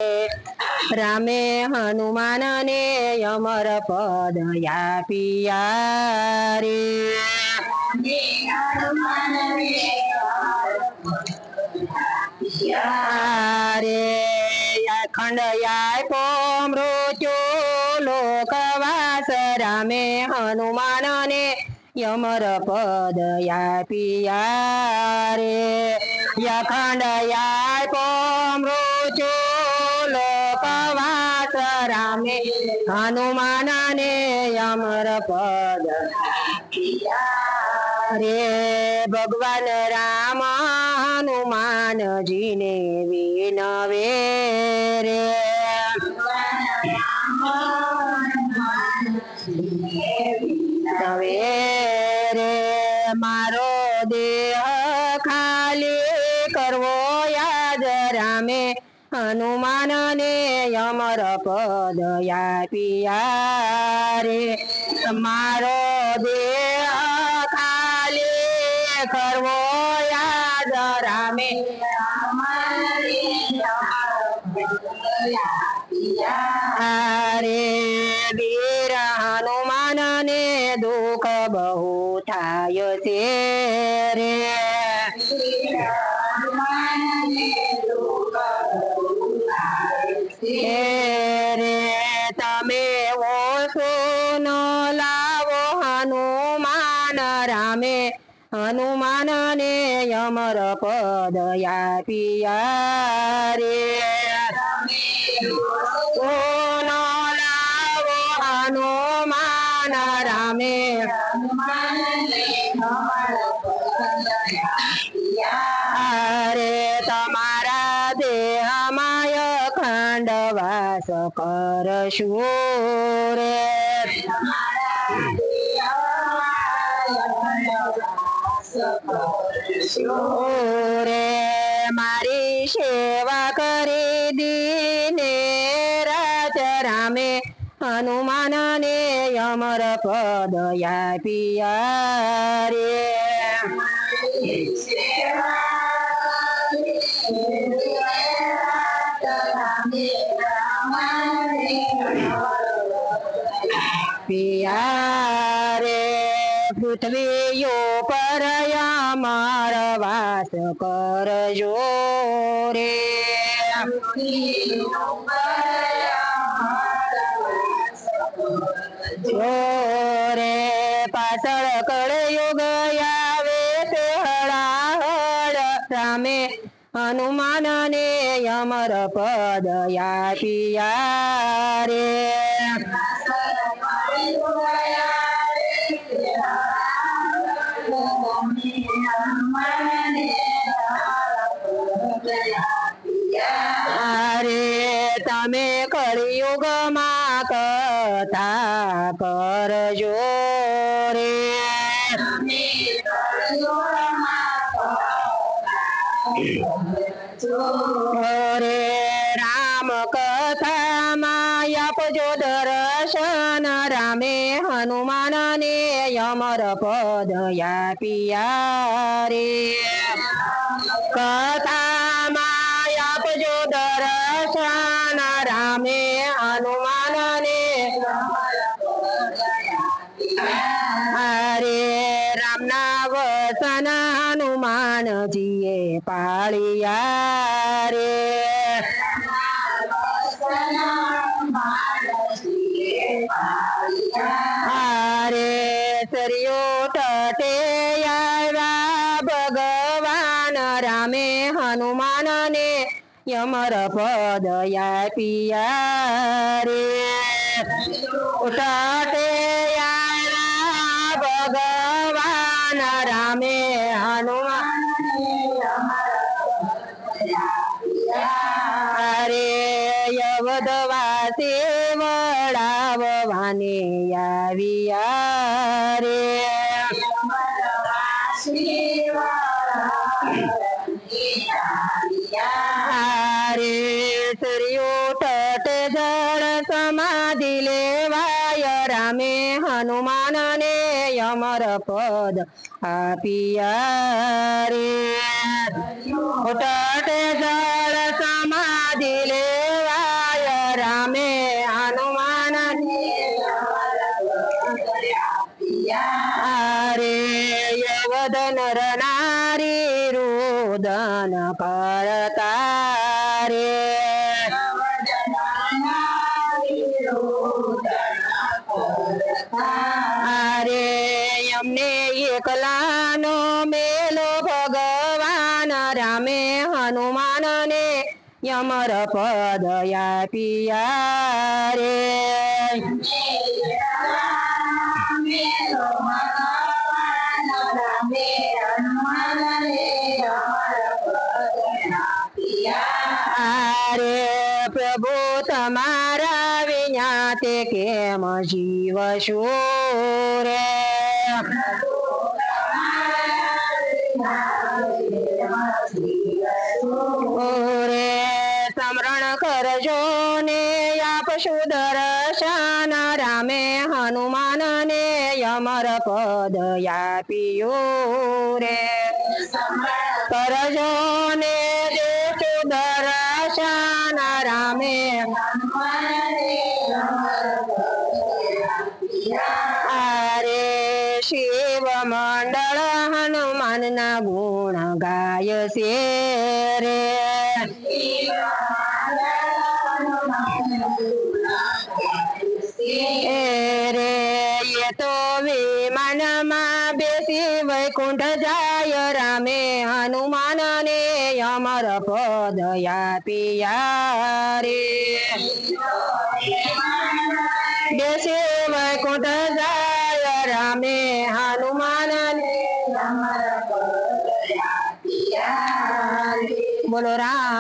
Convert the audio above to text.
रामे हनुमान ने अमर पद या पिया रे। रे खंड को मृत्यु लोकवास रामे हनुमान ने यमर पद या पिया रे। यखंड को मृत्यु लोकवास रामे हनुमान ने यमर पद रे। भगवान राम हनुमान जी ने विनवे रे। रे मारो देह खाली करवो याद रामे हनुमान ने अमर पद या पिया रे। मारो देह खाली करवो याद रामे रे। वीर हनुमान ने दुख बहु थाय से रे। रे तमे वो सुनो लावो हनुमान रामे हनुमान ने अमर पद या पिया रे। सुनो लावो हनुमान रामे रे। तमारा देह माय खंडवास करशु रे। रे मारी सेवा करी दीने राज रामे हनुमान ने अमर पद या पिया रे। पिया रे पृथ्वी यो पर अमर वास करजो रे। रे पाछळ कळयुग आवे ते हळाहळ रामे हनुमान ने अमर पद या पिया रे। रे तमे कलियुग मा कथा करजो रे। रे राम कथा मायापजो दर्शन रामे हनुमान ने अमर पद या पिया रे। कथा मायापजो दर्शन रामे हनुमान ने रे। रामना वसन हनुमान जीए पाळिया रे। रे सरयो तटे आव्या भगवान रामे हनुमान ने यमर पद या पिया रे। तटे भगवान रामे हनुमान रे। यवदवासे वडाववाने याविया रे। रे सरयो तट जड़ समाधि लेवाय रामे हनुमान ने अमर पद आपिया रे। तट जड़ समाधि लेवा એકલાનો મેલો ભગવાન રામે હનુમાન ને યમર પદ આપ્યા રે આરે પ્રભુ તમારા વિના તે કેમ જીવશું રે ઓરે સ્મરણ કરજો ને આપશું દર્શન રામે હનુમાન ને યમર પદ આપ્યું રે કરજો ને દેશું દર્શન રામે આરે શિવ મંડળ હનુમાન ના ગુણ ગાય છે રે રે એ તો વિમાનમાં બેસી વૈકુંઠ જાય રામે હનુમાન ને અમર પદ આપ્યા રે બેસી વૈકુંઠ જાય રામે હનુમાન ને બોલો રામ